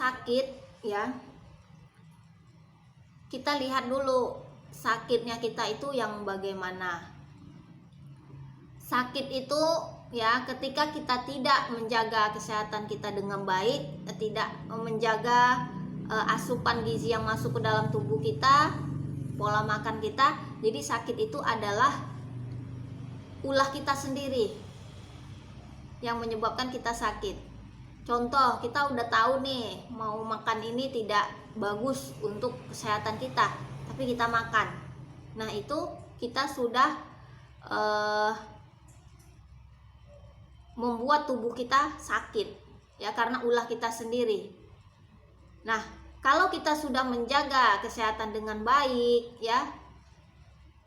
sakit ya, kita lihat dulu sakitnya kita itu yang bagaimana. Sakit itu ya ketika kita tidak menjaga kesehatan kita dengan baik, tidak menjaga asupan gizi yang masuk ke dalam tubuh kita, pola makan kita. Jadi sakit itu adalah ulah kita sendiri yang menyebabkan kita sakit. Contoh, kita udah tahu nih mau makan ini tidak bagus untuk kesehatan kita, tapi kita makan. Nah itu kita sudah membuat tubuh kita sakit ya, karena ulah kita sendiri. Nah kalau kita sudah menjaga kesehatan dengan baik ya,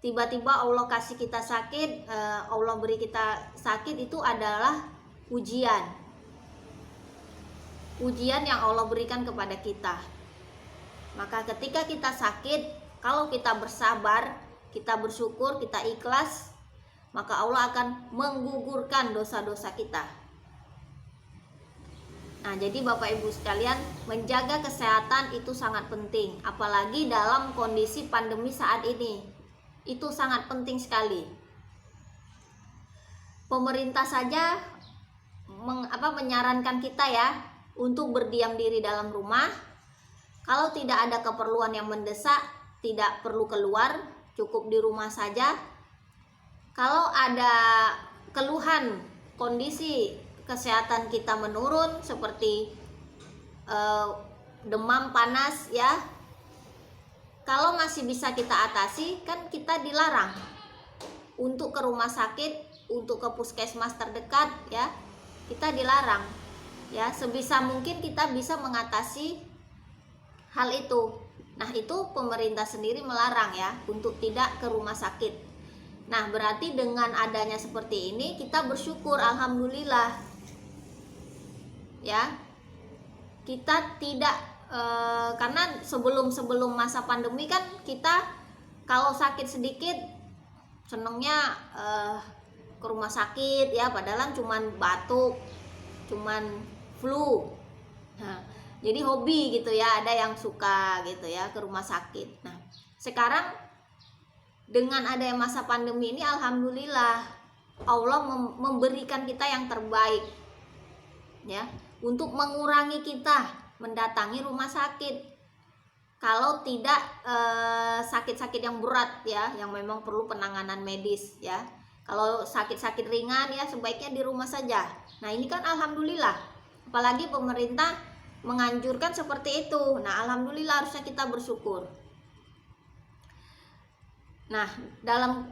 tiba-tiba Allah kasih kita sakit, Allah beri kita sakit, itu adalah ujian yang Allah berikan kepada kita. Maka ketika kita sakit, kalau kita bersabar, kita bersyukur, kita ikhlas, maka Allah akan menggugurkan dosa-dosa kita. Nah, jadi Bapak Ibu sekalian, menjaga kesehatan itu sangat penting, apalagi dalam kondisi pandemi saat ini. Itu sangat penting sekali. Pemerintah saja menyarankan kita ya untuk berdiam diri dalam rumah. Kalau tidak ada keperluan yang mendesak, tidak perlu keluar, cukup di rumah saja. Kalau ada keluhan kondisi kesehatan kita menurun seperti demam, panas ya, kalau masih bisa kita atasi, kan kita dilarang untuk ke rumah sakit, untuk ke puskesmas terdekat ya, kita dilarang ya. Sebisa mungkin kita bisa mengatasi hal itu. Nah itu pemerintah sendiri melarang ya untuk tidak ke rumah sakit. Nah berarti dengan adanya seperti ini kita bersyukur, alhamdulillah ya. Kita tidak karena sebelum masa pandemi kan kita kalau sakit sedikit senengnya ke rumah sakit ya, padahal cuman batuk, cuman flu. Nah, jadi hobi gitu ya, ada yang suka gitu ya ke rumah sakit. Nah, sekarang dengan adanya masa pandemi ini alhamdulillah Allah memberikan kita yang terbaik ya, untuk mengurangi kita mendatangi rumah sakit. Kalau tidak sakit-sakit yang berat ya, yang memang perlu penanganan medis ya. Kalau sakit-sakit ringan ya sebaiknya di rumah saja. Nah, ini kan alhamdulillah. Apalagi pemerintah menganjurkan seperti itu. Nah, alhamdulillah harusnya kita bersyukur. Nah, dalam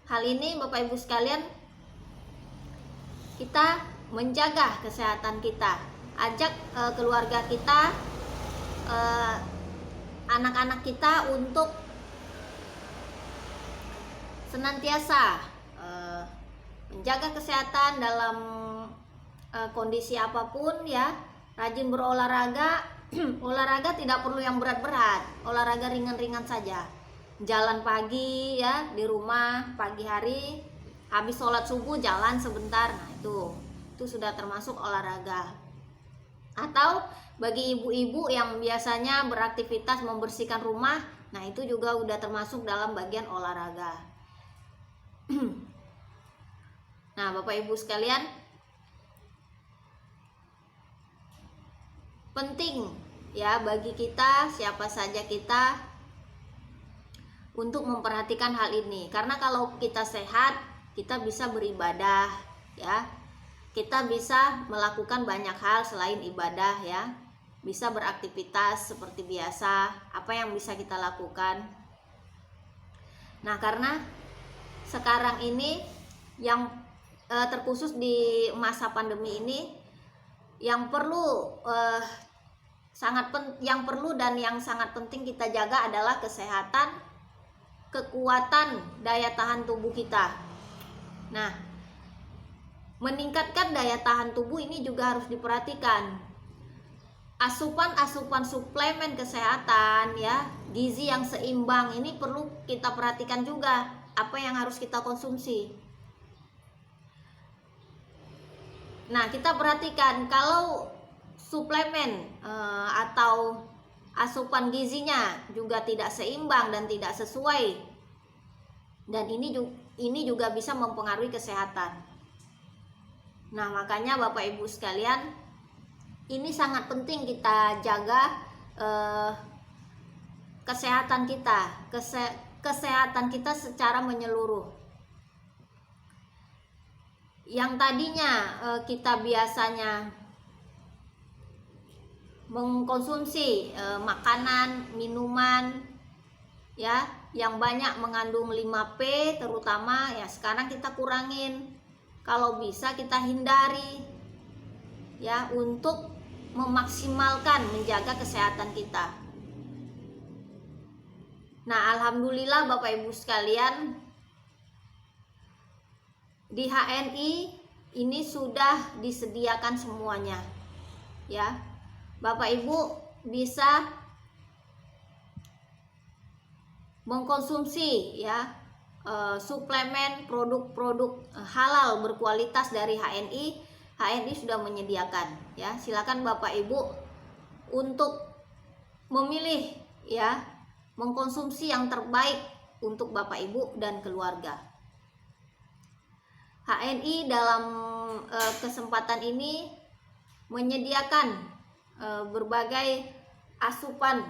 hal ini Bapak Ibu sekalian, kita menjaga kesehatan kita. Ajak keluarga kita, anak-anak kita untuk senantiasa menjaga kesehatan dalam kondisi apapun ya. Rajin berolahraga. Olahraga tidak perlu yang berat-berat, olahraga ringan-ringan saja. Jalan pagi ya di rumah pagi hari, habis sholat subuh jalan sebentar. Nah itu sudah termasuk olahraga. Atau bagi ibu-ibu yang biasanya beraktivitas membersihkan rumah, nah itu juga udah termasuk dalam bagian olahraga. Nah Bapak Ibu sekalian, penting ya bagi kita, siapa saja kita, untuk memperhatikan hal ini. Karena kalau kita sehat, kita bisa beribadah ya, kita bisa melakukan banyak hal selain ibadah ya, bisa beraktivitas seperti biasa. Apa yang bisa kita lakukan? Nah karena sekarang ini yang terkhusus di masa pandemi ini, yang perlu yang perlu dan yang sangat penting kita jaga adalah kesehatan, kekuatan daya tahan tubuh kita. Nah, meningkatkan daya tahan tubuh ini juga harus diperhatikan. Asupan suplemen kesehatan ya, gizi yang seimbang ini perlu kita perhatikan juga, apa yang harus kita konsumsi. Nah, kita perhatikan kalau suplemen atau asupan gizinya juga tidak seimbang dan tidak sesuai, dan ini juga bisa mempengaruhi kesehatan. Nah, makanya Bapak Ibu sekalian, ini sangat penting kita jaga kesehatan kita secara menyeluruh. Yang tadinya kita biasanya mengkonsumsi makanan, minuman ya yang banyak mengandung 5P terutama, ya sekarang kita kurangin. Kalau bisa kita hindari ya, untuk memaksimalkan menjaga kesehatan kita. Nah, alhamdulillah Bapak Ibu sekalian, di HNI ini sudah disediakan semuanya ya. Bapak Ibu bisa mengkonsumsi ya suplemen produk-produk halal berkualitas dari HNI. HNI sudah menyediakan ya. Silakan Bapak Ibu untuk memilih ya, mengkonsumsi yang terbaik untuk Bapak Ibu dan keluarga. HNI dalam kesempatan ini menyediakan berbagai asupan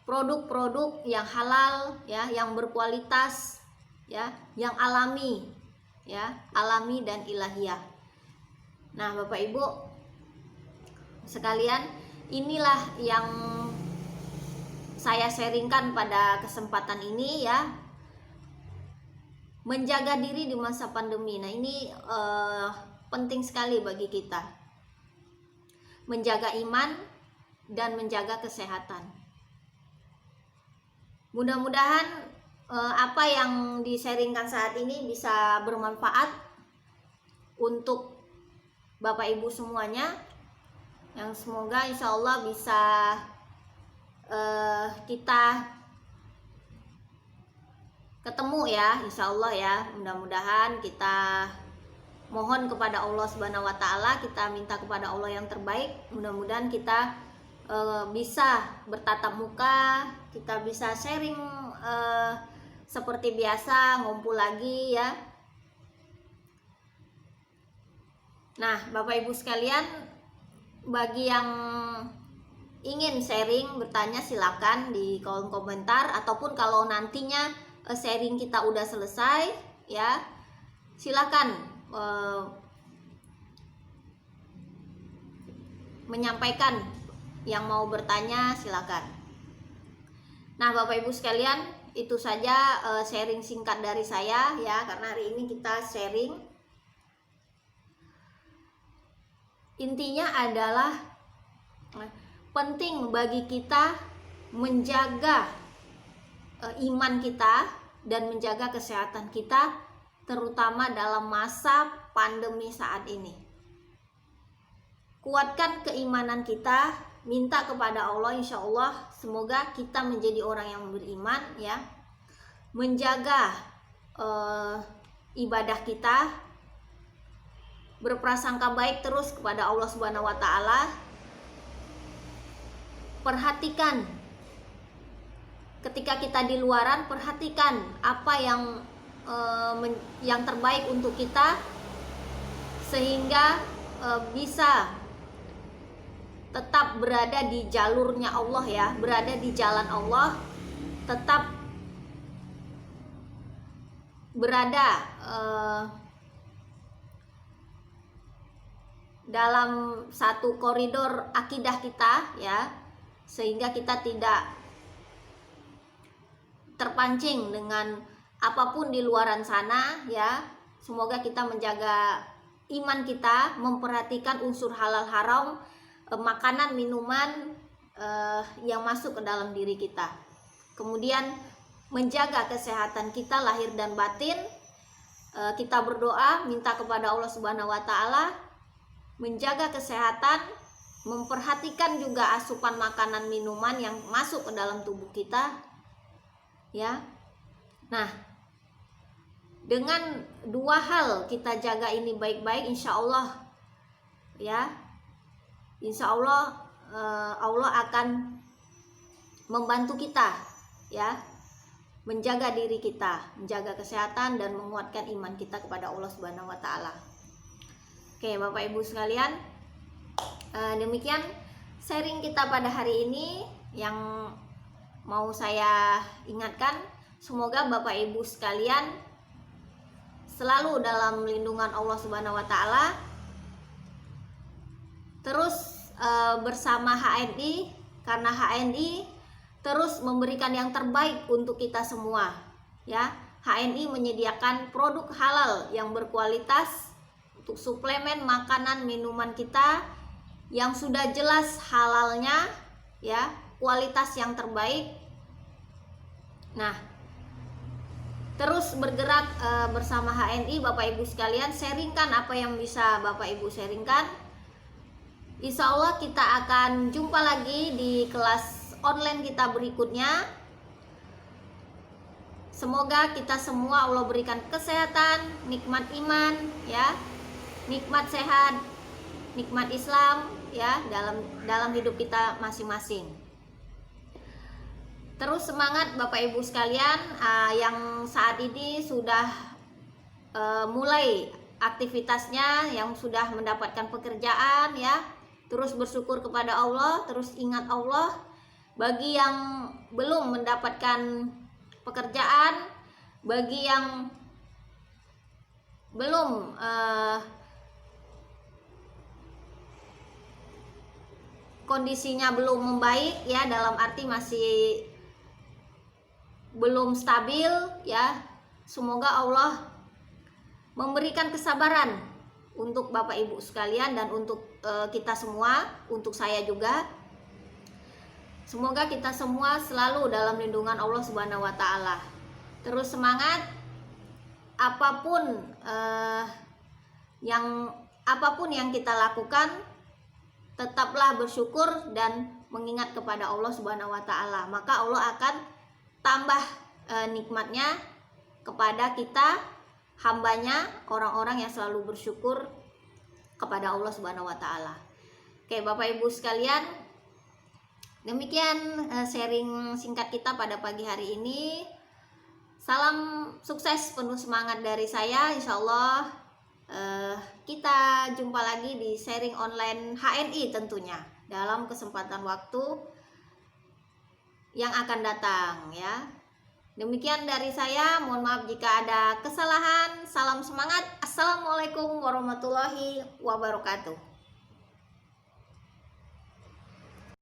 produk-produk yang halal ya, yang berkualitas ya, yang alami ya, alami dan ilahiyah. Nah, Bapak Ibu sekalian, inilah yang saya sharingkan pada kesempatan ini ya, menjaga diri di masa pandemi. Nah, ini penting sekali bagi kita, menjaga iman dan menjaga kesehatan. Mudah-mudahan apa yang di-sharingkan saat ini bisa bermanfaat untuk Bapak Ibu semuanya, yang semoga insya Allah bisa kita ketemu ya, insya Allah ya. Mudah-mudahan kita mohon kepada Allah Subhanahu wa Ta'ala, kita minta kepada Allah yang terbaik. Mudah-mudahan kita bisa bertatap muka, kita bisa sharing seperti biasa, ngumpul lagi ya. Nah, Bapak Ibu sekalian, bagi yang ingin sharing, bertanya silakan di kolom komentar, ataupun kalau nantinya sharing kita udah selesai ya, silakan menyampaikan. Yang mau bertanya silakan. Nah, Bapak Ibu sekalian, itu saja sharing singkat dari saya ya, karena hari ini kita sharing. Intinya adalah penting bagi kita menjaga iman kita dan menjaga kesehatan kita, terutama dalam masa pandemi saat ini. Kuatkan keimanan kita, minta kepada Allah, insya Allah semoga kita menjadi orang yang beriman ya, menjaga ibadah kita, berprasangka baik terus kepada Allah Subhanahu wa Ta'ala. Perhatikan ketika kita di luaran, perhatikan apa yang terbaik untuk kita, sehingga bisa tetap berada di jalurnya Allah ya, berada di jalan Allah, tetap berada dalam satu koridor akidah kita ya, sehingga kita tidak terpancing dengan apapun di luaran sana ya. Semoga kita menjaga iman kita, memperhatikan unsur halal haram, makanan minuman yang masuk ke dalam diri kita, kemudian menjaga kesehatan kita lahir dan batin. Kita berdoa minta kepada Allah Subhanahu wa Ta'ala menjaga kesehatan, memperhatikan juga asupan makanan minuman yang masuk ke dalam tubuh kita ya. Nah, dengan dua hal kita jaga ini baik-baik, insya Allah ya, insya Allah Allah akan membantu kita ya, menjaga diri kita, menjaga kesehatan dan menguatkan iman kita kepada Allah Subhanahu wa taala. Oke, Bapak Ibu sekalian, demikian sharing kita pada hari ini yang mau saya ingatkan. Semoga Bapak Ibu sekalian selalu dalam lindungan Allah Subhanahu wa taala. Terus bersama HNI, karena HNI terus memberikan yang terbaik untuk kita semua ya. HNI menyediakan produk halal yang berkualitas untuk suplemen makanan minuman kita yang sudah jelas halalnya ya, kualitas yang terbaik. Nah, terus bergerak bersama HNI. Bapak Ibu sekalian, sharingkan apa yang bisa Bapak Ibu sharingkan. Insya Allah kita akan jumpa lagi di kelas online kita berikutnya. Semoga kita semua Allah berikan kesehatan, nikmat iman ya, nikmat sehat, nikmat Islam ya dalam hidup kita masing-masing. Terus semangat Bapak Ibu sekalian yang saat ini sudah mulai aktivitasnya, yang sudah mendapatkan pekerjaan ya, terus bersyukur kepada Allah, terus ingat Allah. Bagi yang belum mendapatkan pekerjaan, bagi yang belum kondisinya belum membaik ya, dalam arti masih belum stabil ya, semoga Allah memberikan kesabaran untuk Bapak Ibu sekalian dan untuk kita semua, untuk saya juga. Semoga kita semua selalu dalam lindungan Allah Subhanahu wa taala. Terus semangat, apapun yang kita lakukan, tetaplah bersyukur dan mengingat kepada Allah Subhanahu wa taala. Maka Allah akan tambah nikmatnya kepada kita, hambanya, orang-orang yang selalu bersyukur kepada Allah Subhanahu wa taala. Oke, Bapak Ibu sekalian, demikian sharing singkat kita pada pagi hari ini. Salam sukses, penuh semangat dari saya. Insya Allah kita jumpa lagi di sharing online HNI tentunya dalam kesempatan waktu yang akan datang ya. Demikian dari saya, mohon maaf jika ada kesalahan. Salam semangat. Assalamualaikum warahmatullahi wabarakatuh.